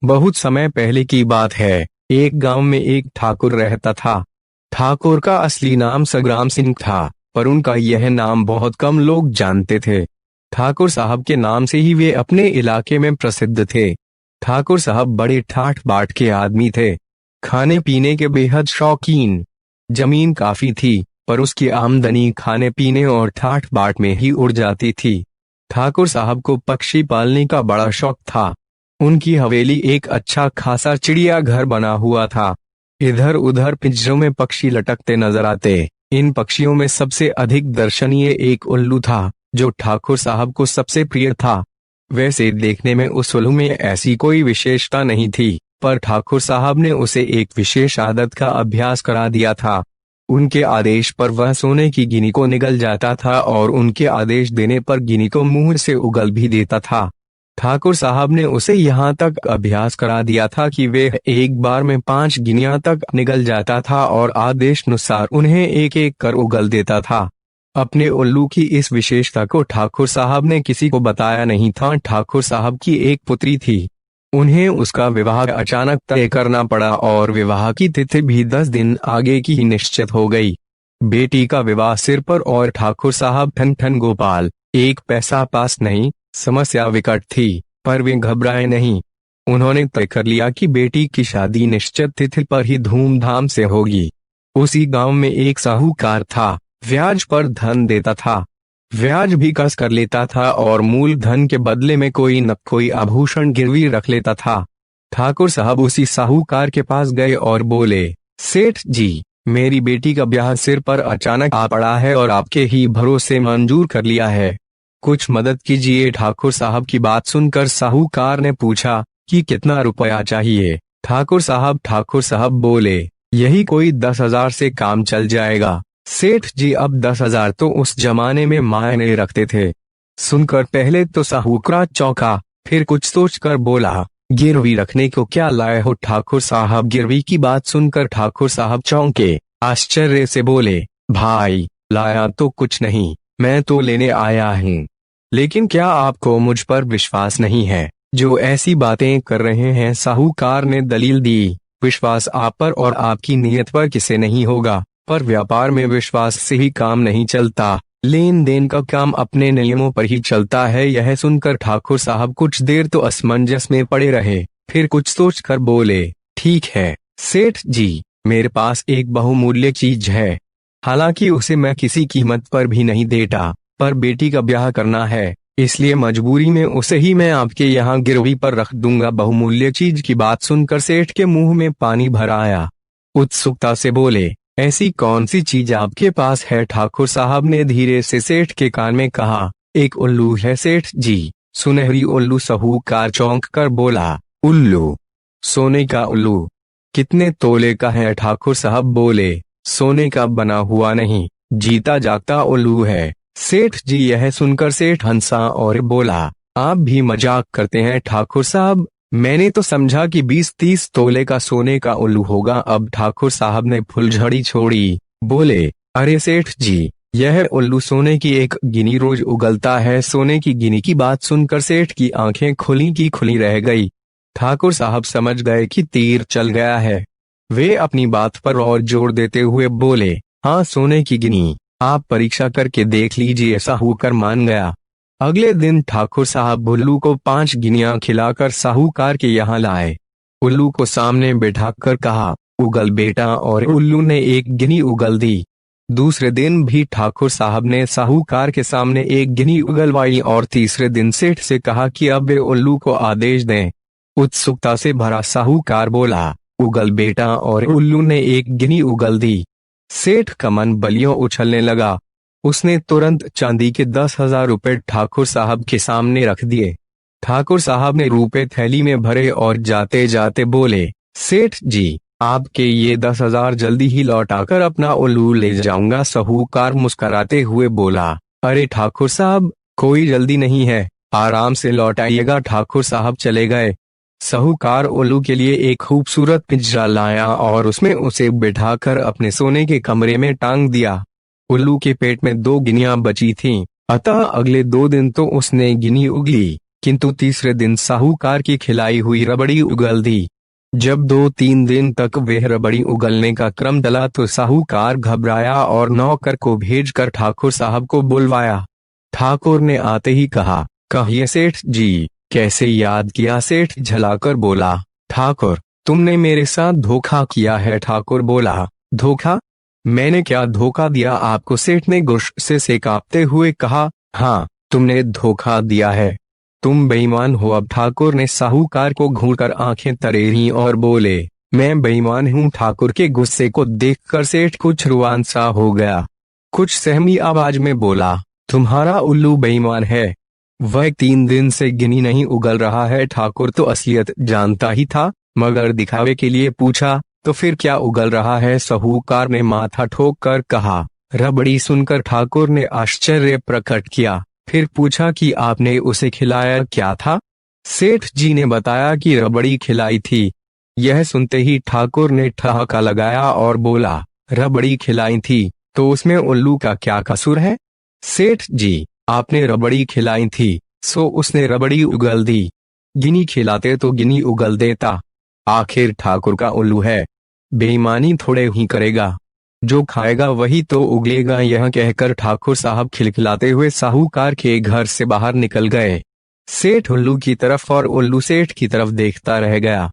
बहुत समय पहले की बात है। एक गांव में एक ठाकुर रहता था। ठाकुर का असली नाम संग्राम सिंह था, पर उनका यह नाम बहुत कम लोग जानते थे। ठाकुर साहब के नाम से ही वे अपने इलाके में प्रसिद्ध थे। ठाकुर साहब बड़े ठाठ बाट के आदमी थे, खाने पीने के बेहद शौकीन। जमीन काफी थी, पर उसकी आमदनी खाने पीने और ठाठ बाट में ही उड़ जाती थी। ठाकुर साहब को पक्षी पालने का बड़ा शौक था। उनकी हवेली एक अच्छा खासा चिड़ियाघर बना हुआ था। इधर उधर पिंजरों में पक्षी लटकते नजर आते। इन पक्षियों में सबसे अधिक दर्शनीय एक उल्लू था, जो ठाकुर साहब को सबसे प्रिय था। वैसे देखने में उस उल्लू में ऐसी कोई विशेषता नहीं थी, पर ठाकुर साहब ने उसे एक विशेष आदत का अभ्यास करा दिया था। उनके आदेश पर वह सोने की गिनी को निगल जाता था और उनके आदेश देने पर गिनी को मुंह से उगल भी देता था। ठाकुर साहब ने उसे यहाँ तक अभ्यास करा दिया था कि वे एक बार में 5 गिनियां तक निगल जाता था और आदेशानुसार उन्हें एक एक कर उगल देता था। अपने उल्लू की इस विशेषता को ठाकुर साहब ने किसी को बताया नहीं था। ठाकुर साहब की एक पुत्री थी। उन्हें उसका विवाह अचानक तय करना पड़ा और विवाह की तिथि भी 10 दिन आगे की ही निश्चित हो गई। बेटी का विवाह सिर पर और ठाकुर साहब ठन ठन गोपाल, एक पैसा पास नहीं। समस्या विकट थी, पर वे घबराए नहीं। उन्होंने तय कर लिया कि बेटी की शादी निश्चित तिथि पर ही धूमधाम से होगी। उसी गांव में एक साहूकार था, ब्याज पर धन देता था। ब्याज भी कस कर लेता था और मूल धन के बदले में कोई न कोई आभूषण गिरवी रख लेता था। ठाकुर साहब उसी साहूकार के पास गए और बोले, सेठ जी, मेरी बेटी का ब्याह सिर पर अचानक आ पड़ा है और आपके ही भरोसे मंजूर कर लिया है, कुछ मदद कीजिए। ठाकुर साहब की बात सुनकर साहूकार ने पूछा कि कितना रुपया चाहिए। ठाकुर साहब बोले, यही कोई 10,000 से काम चल जाएगा। सेठ जी, अब 10,000 तो उस जमाने में मायने रखते थे। सुनकर पहले तो साहूकार चौंका, फिर कुछ सोचकर बोला, गिरवी रखने को क्या लाए हो ठाकुर साहब? गिरवी की बात सुनकर ठाकुर साहब चौंके, आश्चर्य से बोले, भाई, लाया तो कुछ नहीं, मैं तो लेने आया हूँ। लेकिन क्या आपको मुझ पर विश्वास नहीं है जो ऐसी बातें कर रहे हैं? साहूकार ने दलील दी, विश्वास आप पर और आपकी नीयत पर किसे नहीं होगा, पर व्यापार में विश्वास से ही काम नहीं चलता। लेन देन का काम अपने नियमों पर ही चलता है। यह सुनकर ठाकुर साहब कुछ देर तो असमंजस में पड़े रहे, फिर कुछ सोचकर बोले, ठीक है सेठ जी, मेरे पास एक बहुमूल्य चीज है। हालांकि उसे मैं किसी कीमत पर भी नहीं देता, पर बेटी का ब्याह करना है, इसलिए मजबूरी में उसे ही मैं आपके यहाँ गिरवी पर रख दूंगा। बहुमूल्य चीज की बात सुनकर सेठ के मुंह में पानी भर आया। उत्सुकता से बोले, ऐसी कौन सी चीज आपके पास है? ठाकुर साहब ने धीरे से सेठ के कान में कहा, एक उल्लू है सेठ जी, सुनहरी उल्लू। साहूकार चौंक कर बोला, उल्लू? सोने का उल्लू? कितने तोले का है? ठाकुर साहब बोले, सोने का बना हुआ नहीं, जीता जागता उल्लू है सेठ जी। यह सुनकर सेठ हंसा और बोला, आप भी मजाक करते हैं ठाकुर साहब, मैंने तो समझा कि 20-30 तोले का सोने का उल्लू होगा। अब ठाकुर साहब ने फुलझड़ी छोड़ी, बोले, अरे सेठ जी, यह उल्लू सोने की एक गिनी रोज उगलता है। सोने की गिनी की बात सुनकर सेठ की आंखें खुली की खुली रह गई। ठाकुर साहब समझ गए कि तीर चल गया है। वे अपनी बात पर और जोर देते हुए बोले, हाँ, सोने की गिनी, आप परीक्षा करके देख लीजिए। साहूकार मान गया। अगले दिन ठाकुर साहब उल्लू को 5 गिनियां खिलाकर साहूकार के यहाँ लाए। उल्लू को सामने बैठाकर कहा, उगल बेटा, और उल्लू ने एक गिनी उगल दी। दूसरे दिन भी ठाकुर साहब ने साहूकार के सामने एक गिनी उगलवाई और तीसरे दिन सेठ से कहा कि अब वे उल्लू को आदेश दें। उत्सुकता से भरा साहूकार बोला, उगल बेटा, और उल्लू ने एक गिनी उगल दी। सेठ का मन बलियों उछलने लगा। उसने तुरंत चांदी के 10,000 रुपए ठाकुर साहब के सामने रख दिए। ठाकुर साहब ने रुपए थैली में भरे और जाते जाते बोले, सेठ जी, आपके ये 10,000 जल्दी ही लौटाकर अपना उल्लू ले जाऊंगा। साहूकार मुस्कुराते हुए बोला, अरे ठाकुर साहब, कोई जल्दी नहीं है, आराम से लौटाइएगा। ठाकुर साहब चले गए। साहूकार उल्लू के लिए एक खूबसूरत पिंजरा लाया और उसमें उसे बिठाकर अपने सोने के कमरे में टांग दिया। उल्लू के पेट में 2 गिनियां बची थीं, अतः अगले 2 दिन तो उसने गिनी उगली। किंतु तीसरे दिन साहूकार की खिलाई हुई रबड़ी उगल दी। जब 2-3 दिन तक वह रबड़ी उगलने का क्रम चला तो साहूकार घबराया और नौकर को भेजकर ठाकुर साहब को बुलवाया। ठाकुर ने आते ही कहा, कहिए सेठ जी, कैसे याद किया? सेठ झलाकर बोला, ठाकुर, तुमने मेरे साथ धोखा किया है। ठाकुर बोला, धोखा? मैंने क्या धोखा दिया आपको? सेठ ने गुस्से से कांपते हुए कहा, हाँ, तुमने धोखा दिया है, तुम बेईमान हो। अब ठाकुर ने साहूकार को घूरकर आंखें तरेरी और बोले, मैं बेईमान हूँ? ठाकुर के गुस्से को देखकर सेठ कुछ रुआन सा हो गया। कुछ सहमी आवाज में बोला, तुम्हारा उल्लू बेईमान है, वह 3 दिन से गिनी नहीं उगल रहा है। ठाकुर तो असलियत जानता ही था, मगर दिखावे के लिए पूछा, तो फिर क्या उगल रहा है? साहूकार ने माथा ठोक कर कहा। रबड़ी सुनकर ठाकुर ने आश्चर्य प्रकट किया, फिर पूछा कि आपने उसे खिलाया क्या था? सेठ जी ने बताया कि रबड़ी खिलाई थी। यह सुनते ही ठाकुर ने ठहाका लगाया और बोला, रबड़ी खिलाई थी तो उसमें उल्लू का क्या कसूर है? सेठ जी, आपने रबड़ी खिलाई थी, सो उसने रबड़ी उगल दी। गिनी खिलाते तो गिनी उगल देता। आखिर ठाकुर का उल्लू है, बेईमानी थोड़े ही करेगा, जो खाएगा वही तो उगलेगा। यह कहकर ठाकुर साहब खिलखिलाते हुए साहूकार के घर से बाहर निकल गए। सेठ उल्लू की तरफ और उल्लू सेठ की तरफ देखता रह गया।